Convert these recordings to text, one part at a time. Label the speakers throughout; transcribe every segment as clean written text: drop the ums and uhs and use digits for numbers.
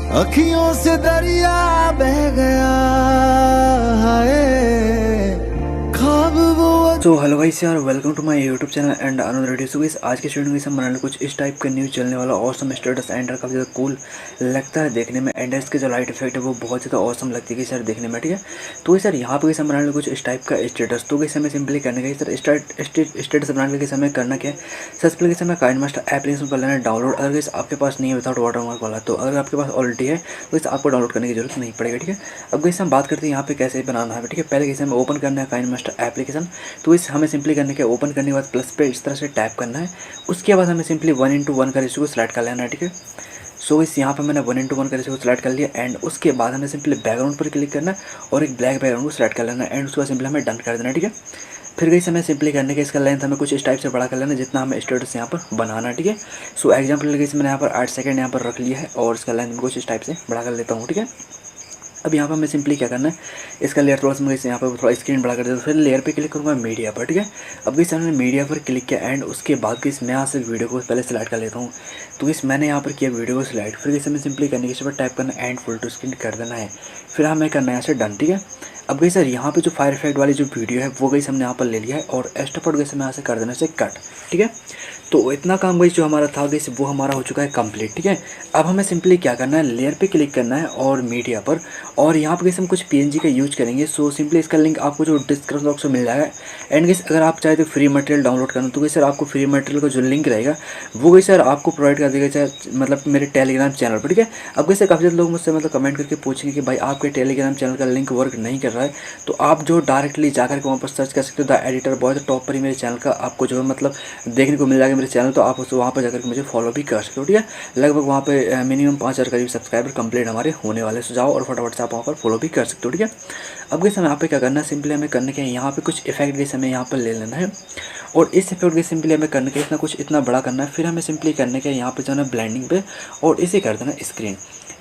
Speaker 1: अखियों से दरिया बह गया है ख्वाब वो।
Speaker 2: तो हेलो गाइस यार, welcome to my YouTube channel and another video. So guys आज के स्टूडियो में हम बनाने कुछ इस टाइप का न्यू चलने वाला ऑसम स्टेटस एंड काफ़ी ज़्यादा कूल लगता है देखने में, एंड इसके जो लाइट इफेक्ट है वो बहुत ज़्यादा ऑसम लगती है सर देखने में, ठीक है। तो सर यहाँ पे हम बनाने कुछ इस टाइप का स्टेटस, तो कैसे हमें सिंपली करने का सर स्टेटस बनाने के समय करना क्या है। सबसे पहले कैसे हमें काइनमास्टर एप्लीकेशन पर लेना है डाउनलोड। अगर कैसे आपके पास नहीं है विदाउट वाटरमार्क वाला, तो अगर आपके पास ऑलरेडी है तो इसे आपको डाउनलोड करने की जरूरत नहीं पड़ेगा, ठीक है। अब कैसे हम बात करते हैं यहाँ पे कैसे बनाना है, ठीक है। पहले कैसे हमें ओपन करना है काइनमास्टर एप्लीकेशन, तो इस हमें सिंपली करने के ओपन करने के बाद प्लस पे इस तरह से टैप करना है। उसके बाद हमें सिंपली 1:1 का रेशियो को सिलेक्ट कर लेना है, ठीक है। सो इस यहाँ पे मैंने 1:1 का रेशियो को सिलेक्ट कर लिया, एंड उसके बाद हमें सिंपली बैकग्राउंड पर क्लिक करना है और एक ब्लैक बैकग्राउंड को सिलेक्ट कर लेना है, एंड उसके बाद सिंपली हमें डन कर देना है, ठीक है। फिर गई हमें सिंपली करने के इसका लेंथ हमें कुछ इस टाइप से बड़ा कर लेना है जितना हमें स्टेटस यहाँ पर बनाना है, ठीक है। सो एग्जाम्पल लेके मैंने यहाँ पर 8 सेकंड यहाँ पर रख लिया है और इसका लेंथ कुछ इस टाइप से बड़ा कर लेता हूँ, ठीक है। अब यहाँ पर हमें सिंपली क्या करना है, इसका लेयर थोड़ा सा मैं यहाँ पर थोड़ा स्क्रीन बड़ा कर देता हूँ, फिर लेयर पे क्लिक करूँगा मीडिया पर, ठीक है। अब इस मैंने मीडिया पर क्लिक किया, एंड उसके बाद मैं यहाँ से वीडियो को पहले सेलेक्ट कर लेता हूँ। तो मैंने यहाँ पर किया वीडियो को सिलेक्ट, फिर हमें सिंपली करने के बाद टाइप करना है एंड फुल टू स्क्रीन कर देना है, फिर हमें करना है यहाँ से डन, ठीक है। अब गई सर यहाँ पे जो फायर इफेक्ट वाली जो वीडियो है वो गई हमने यहाँ पर ले लिया है, और एक्स्ट्रा गई यहाँ से कर देना से कट, ठीक है। तो इतना काम गई जो हमारा था गई वो हमारा हो चुका है कंप्लीट, ठीक है। अब हमें सिंपली क्या करना है, लेयर पे क्लिक करना है और मीडिया पर, और यहाँ पर हम कुछ पीएनजी का यूज करेंगे। सो सिंपली इसका लिंक आपको जो डिस्क्रिप्शन बॉक्स में मिल जाएगा, एंड गई अगर आप चाहे तो फ्री मटेरियल डाउनलोड करना, तो गई सर आपको फ्री मटेरियल का जो लिंक रहेगा वो गई सर आपको प्रोवाइड कर देगा, चाहे मतलब मेरे टेलीग्राम चैनल पर, ठीक है। अब गई सर काफ़ी ज़्यादा लोग मुझसे मतलब कमेंट करके पूछेंगे कि भाई आपके टेलीग्राम चैनल का लिंक वर्क नहीं कर रहा है, तो आप जो डायरेक्टली जाकर के वहाँ पर सर्च कर सकते हो द एडिटर बॉय, तो टॉप पर ही मेरे चैनल का आपको जो है मतलब देखने को मिल जाएगा मेरे चैनल, तो आप उसको वहाँ पर जाकर के मुझे फॉलो भी कर सकते हो, ठीक है। लगभग वहाँ पे मिनिमम 5,000 करीब सब्सक्राइबर कंप्लीट हमारे होने वाले, सो जाओ और फटाफट से आप वहाँ पर फॉलो भी कर सकते हो, ठीक है। अब गई हमें यहाँ पे क्या करना है, सिंपली हमें करने के यहाँ पे कुछ इफेक्ट गई हमें यहाँ पर ले लेना है, और इस इफेक्ट के सिंपली हमें करने के इतना कुछ इतना बड़ा करना है। फिर हमें सिंपली करने के यहाँ पे जाना ब्लेंडिंग पे और इसे कर देना स्क्रीन।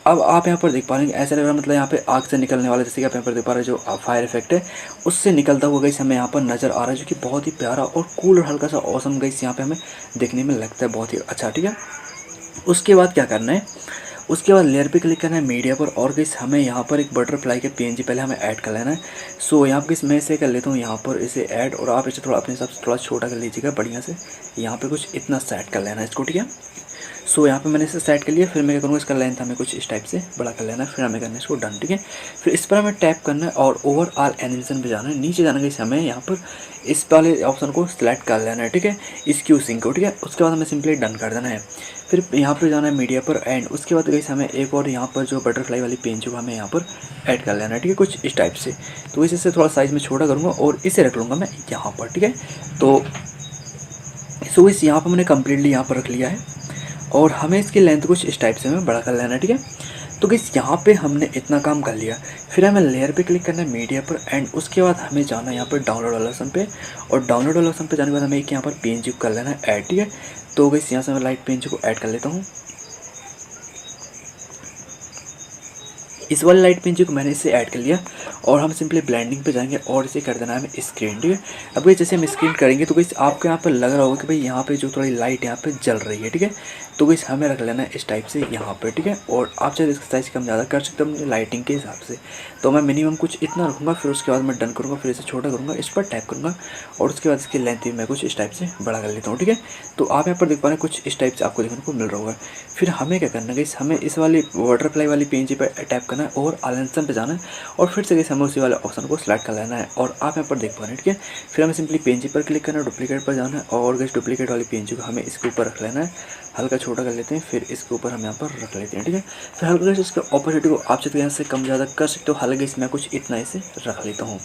Speaker 2: अब आप यहाँ पर देख पा रहे हैं ऐसा लग रहा है मतलब यहाँ पे आग से निकलने वाला, जैसे कि आप यहाँ पर देख पा रहे हैं जो फायर इफेक्ट है उससे निकलता हुआ गई हमें यहाँ पर नज़र आ रहा है, जो कि बहुत ही प्यारा और कूल और हल्का सा औसम गई यहाँ पे हमें देखने में लगता है बहुत ही अच्छा, ठीक है। उसके बाद क्या करना है, उसके बाद लेयर पे क्लिक करना है मीडिया पर, और किस हमें यहाँ पर एक बटरफ्लाई के पीएनजी पहले हमें ऐड कर लेना है। सो यहाँ पर किस मैं इसे कर लेता हूँ यहाँ पर इसे ऐड, और आप इसे थोड़ा अपने हिसाब से थोड़ा छोटा कर लीजिएगा बढ़िया से, यहाँ पे कुछ इतना सेट कर लेना है इसको, ठीक है। सो यहाँ पे मैंने इसे सेट कर लिया, फिर मैं क्या करूँगा इसका लेंथ हमें कुछ इस टाइप से बड़ा कर लेना है, फिर हमें करना है इसको डन, ठीक है। फिर इस पर हमें टैप करना है और ओवरऑल एनिमेशन पे जाना है, नीचे जाना है हमें यहाँ पर इस वाले ऑप्शन को सिलेक्ट कर लेना है, ठीक है, इसक्यू सिंक को, ठीक है। उसके बाद हमें सिंपली डन कर देना है, फिर यहाँ पर जाना है मीडिया पर, एंड उसके बाद गई हमें एक और यहाँ पर जो बटरफ्लाई वाली पेन जो हमें यहाँ पर ऐड कर लेना है, ठीक है, कुछ इस टाइप से। तो इसे थोड़ा साइज़ में छोटा करूँगा और इसे रख लूँगा मैं यहाँ पर, ठीक है। तो सो इस यहाँ पर मैंने कम्प्लीटली यहाँ पर रख लिया है, और हमें इसकी लेंथ कुछ इस टाइप से हमें बड़ा कर लेना है, ठीक है। तो गाइस यहाँ पे हमने इतना काम कर लिया, फिर हमें लेयर पे क्लिक करना है मीडिया पर, एंड उसके बाद हमें जाना है यहाँ पर डाउनलोड वाला ऑप्शन पे, और डाउनलोड वाला ऑप्शन पे जाने के बाद हमें एक यहाँ पर पीएनजी को कर लेना है ऐड, ठीक है। तो गाइस यहाँ से मैं लाइट पीएनजी को ऐड कर लेता हूँ, इस वाले लाइट पीएनजी को मैंने इसे ऐड कर लिया, और हम सिंपली ब्लेंडिंग पे जाएंगे और इसे कर देना है हमें स्क्रीन, ठीक है। अब ये जैसे हम स्क्रीन करेंगे तो गाइस आपको यहाँ पर लग रहा होगा कि भाई यहाँ पे जो थोड़ी लाइट यहाँ पे जल रही है, ठीक है। तो गाइस हमें रख लेना है इस टाइप से यहाँ पर, ठीक है, और आप चाहे इसका साइज़ कम ज़्यादा कर सकते हो अपनी लाइटिंग के हिसाब से। तो मैं मिनिमम कुछ इतना रखूँगा, फिर उसके बाद मैं डन करूँगा, फिर इसे छोटा करूँगा, इस पर टैप करूँगा, और उसके बाद इसकी लेंथ भी मैं कुछ इस टाइप से बड़ा कर लेता हूँ, ठीक है। तो आप यहाँ पर देख पा रहे हैं कुछ इस टाइप से आपको देखने को मिल रहा होगा। फिर हमें क्या करना है गाइस, हमें इस वाली बटरफ्लाई वाली पीएनजी पर टैप करना है और ऑप्शन पे जाना है, और फिर से हमें उसी वाले ऑप्शन को सिलेक्ट कर लेना है, और आप यहाँ पर देख पा रहे हैं, ठीक है। फिर हमें सिंपली पीएनजी पर क्लिक करना है, डुप्लीकेट पर जाना है, और गाइस डुप्लीकेट वाली पीएनजी को हमें इसके ऊपर रख लेना है, हल्का छोटा कर लेते हैं, फिर इसके ऊपर हम यहाँ पर रख लेते हैं, ठीक है। फिर हल्का इसके ऑपोजिट को आप चाहते हैं यहाँ से कम ज़्यादा कर सकते हो, हालांकि इसमें कुछ इतना इसे रख लेता हूँ।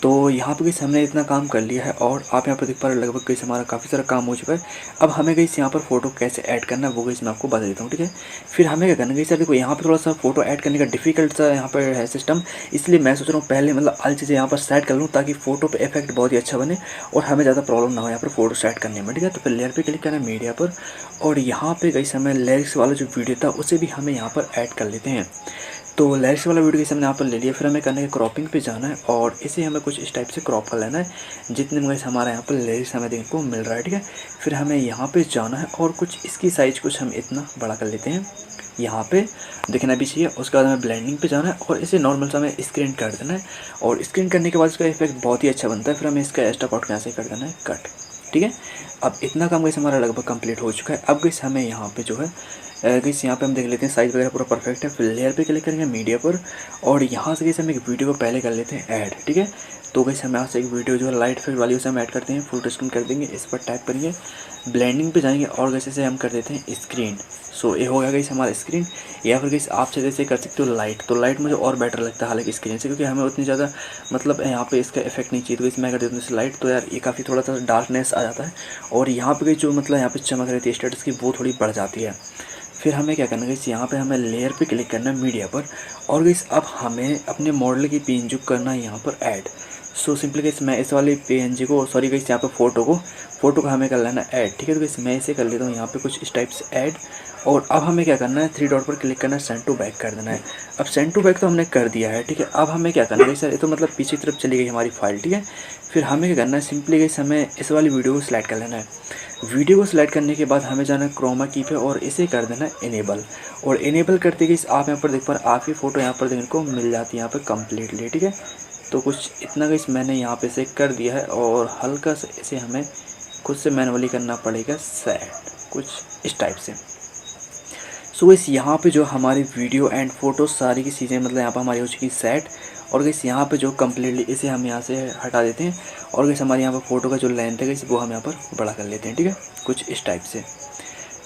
Speaker 2: तो यहाँ पे हमने इतना काम कर लिया है, और आप यहाँ पर देख पा रहे लगभग कहीं हमारा काफ़ी सारा काम हो चुका है। अब हमें कहीं यहाँ पर फोटो कैसे ऐड करना है वो कहीं मैं आपको बता देता हूँ, ठीक है। फिर हमें क्या करना है सर, देखो यहाँ पर थोड़ा सा फोटो ऐड करने का डिफिकल्ट सा यहाँ पर है सिस्टम, इसलिए मैं सोच रहा हूँ पहले मतलब all चीज़ें यहाँ पर सेट कर लूँ ताकि फोटो पे इफेक्ट बहुत ही अच्छा बने और हमें ज़्यादा प्रॉब्लम ना हो यहाँ पर फोटो सेट करने में, ठीक है। तो फिर लेयर पर क्लिक करना है मीडिया पर, और यहाँ पे कहीं हमें लिरिक्स वाला जो वीडियो था उसे भी हमें यहाँ पर ऐड कर लेते हैं। तो लिरिक्स वाला वीडियो हमने यहाँ पर ले लिया, फिर हमें करने के क्रॉपिंग पे जाना है, और इसे हमें कुछ इस टाइप से क्रॉप कर लेना है जितने में हमारा यहाँ पर लिरिक्स हमें देखने को मिल रहा है, ठीक है। फिर हमें यहाँ पे जाना है और कुछ इसकी साइज़ कुछ हम इतना बड़ा कर लेते हैं, यहाँ पे दिखना भी चाहिए। उसके बाद हमें ब्लेंडिंग पे जाना है और इसे नॉर्मल सा हमें स्क्रीन कर देना है और स्क्रीन करने के बाद इसका इफेक्ट बहुत ही अच्छा बनता है। फिर हमें इसका एक्स्ट्रा पार्ट यहाँ से कर देना है कट। ठीक है, अब इतना काम गैस हमारा लगभग कंप्लीट हो चुका है। अब गैस हमें यहाँ पे जो है गैस यहाँ पे हम देख लेते हैं साइज़ वगैरह पूरा परफेक्ट है। फिर लेयर पे क्लिक करेंगे मीडिया पर और यहाँ से गैस हम एक वीडियो को पहले कर लेते हैं ऐड। ठीक है, तो गैस हम यहाँ से एक वीडियो जो है लाइट इफेक्ट वाली उसे हम ऐड करते हैं, फुल स्क्रीन कर देंगे। इस पर टाइप करेंगे, ब्लेंडिंग पे जाएंगे और गैस इसे हम कर देते हैं स्क्रीन। सो ये हो गया गैस हमारा स्क्रीन। या फिर गैस आप जैसे कर सकते हो लाइट, तो लाइट मुझे और बेटर लगता है हालांकि स्क्रीन से, क्योंकि हमें उतनी ज़्यादा मतलब यहाँ पे इसका इफेक्ट नहीं चाहिए। तो गैस मैं कर देता हूँ इसे लाइट, तो यार ये काफ़ी थोड़ा सा डार्कनेस आ जाता है और यहाँ पे जो मतलब यहाँ पे चमक रहती है स्टेटस की वो थोड़ी बढ़ जाती है। फिर हमें क्या करना है गैस, यहाँ पे हमें लेयर पे क्लिक करना है मीडिया पर और गैस अब हमें अपने मॉडल की पीएनजी करना है यहाँ पर ऐड। सो सिंपली गैस मैं इस वाली पीएनजी को सॉरी गैस यहाँ पे फ़ोटो को हमें कर लेना ऐड। ठीक है, तो गैस मैं इसे कर लेता हूँ यहाँ पे कुछ इस टाइप से ऐड। और अब हमें क्या करना है, 3 डॉट पर क्लिक करना है, सेंड टू बैक कर देना है। अब सेंड टू बैक तो हमने कर दिया है। ठीक है, अब हमें क्या करना है सर, ये तो मतलब पीछे की तरफ चली गई हमारी फाइल। ठीक है, फिर हमें क्या करना है, सिंपली गैस हमें इस वाली वीडियो को सिलेक्ट कर लेना है। वीडियो को सिलेक्ट करने के बाद हमें जाना है क्रोमा की पे और इसे कर देना है इनेबल। और इनेबल करते गए आप यहाँ पर देख पा रहे आपकी फ़ोटो यहाँ पर देखने को मिल जाती है यहाँ पर कम्प्लीटली। ठीक है, तो कुछ इतना गैस मैंने यहाँ पे से कर दिया है और हल्का से इसे हमें खुद से मैनुअली करना पड़ेगा सेट, कुछ इस टाइप से। सो गैस यहाँ पे जो हमारी वीडियो एंड फोटो सारी की चीज़ें मतलब यहाँ पर हमारी हो चुकी सेट। और गैस यहाँ पे जो कम्प्लीटली इसे हम यहाँ से हटा देते हैं और गैस हमारे यहाँ पर फ़ोटो का जो लेंथ है गैस वो हम यहाँ पर बड़ा कर लेते हैं। ठीक है, कुछ इस टाइप से।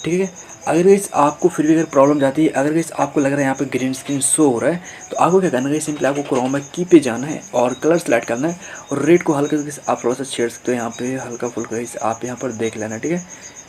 Speaker 2: ठीक है, अगर गैस आपको फिर भी अगर प्रॉब्लम जाती है, अगर गैस आपको लग रहा है यहाँ पे ग्रीन स्क्रीन शो हो रहा है, तो आपको क्या करना है, सिंपली आपको क्रोमा की पे जाना है और कलर सेलेक्ट करना है और रेड को हल्का से आप थोड़ा सा छेड़ सकते हो यहाँ पे हल्का फुल्का आप यहाँ पर देख लेना। ठीक है,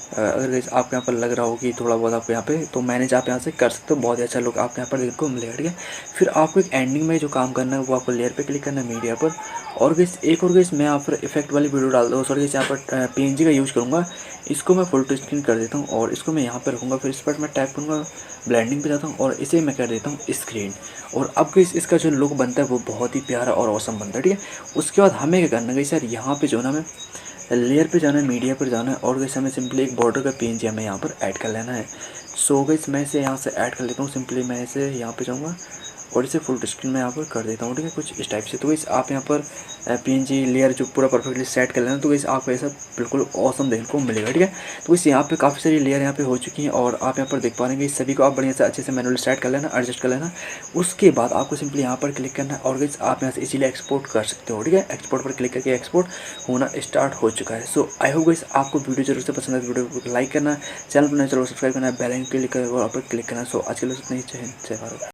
Speaker 2: अगर गैस आपको यहाँ पर लग रहा हो कि थोड़ा बहुत आपको यहाँ पे तो मैनेज आप यहाँ से कर सकते हो, बहुत ही अच्छा लुक आपको यहाँ पर देखने को मिलेगा। ठीक है, फिर आपको एक एंडिंग में जो काम करना है वो आपको लेयर पे क्लिक करना है मीडिया पर और गैस एक और गैस मैं यहाँ पर इफेक्ट वाली वीडियो डाल दूँ, सॉरी गैस यहाँ पर पीएनजी का यूज़ करूँगा। इसको मैं फुल टू स्क्रीन कर देता हूँ और इसको मैं यहाँ पर रखूँगा। फिर इस पर मैं टैप करूँगा, ब्लेंडिंग पे जाता हूँ और इसे मैं कर देता हूँ स्क्रीन। और अब गैस इसका जो लुक बनता है वो बहुत ही प्यारा और ऑसम बनता है। ठीक है, उसके बाद हमें क्या करना है गैस, यार यहाँ पे जो ना हमें लेयर पे जाना है, मीडिया पर जाना है और गैस हमें सिंपली एक बॉर्डर का पीएनजी हमें यहाँ पर ऐड कर लेना है। सो गैस मैं इसे यहाँ से ऐड कर लेता हूँ। सिंपली मैं इसे यहाँ पे जाऊँगा और इसे फुल स्क्रीन में यहाँ पर कर देता हूँ। ठीक है, कुछ इस टाइप से। तो गैस आप यहाँ पर पीएनजी लेयर जो पूरा परफेक्टली सेट कर लेना, तो गैस आपको ऐसा बिल्कुल ऑसम देखने को मिलेगा। ठीक है, तो गैस यहाँ पे काफ़ी सारी लेयर यहाँ पे हो चुकी हैं और आप यहाँ पर देख पा रहे हैं सभी को आप बढ़िया से अच्छे से मैनुअली सेट कर लेना, एडजस्ट कर लेना। उसके बाद आपको सिंपली यहाँ पर क्लिक करना है और गैस आप यहाँ से इसीलिए एक्सपोर्ट कर सकते हो। ठीक है, एक्सपोर्ट पर क्लिक करके एक्सपोर्ट होना स्टार्ट हो चुका है। सो आई होप गैस आपको वीडियो जरूर से पसंद है। वीडियो को लाइक करना, चैनल पर नए चलो सब्सक्राइब करना, बेल आइकन क्लिक करना और पर क्लिक करना। सो आज के लिए इतना ही, जय हिंद जय भारत।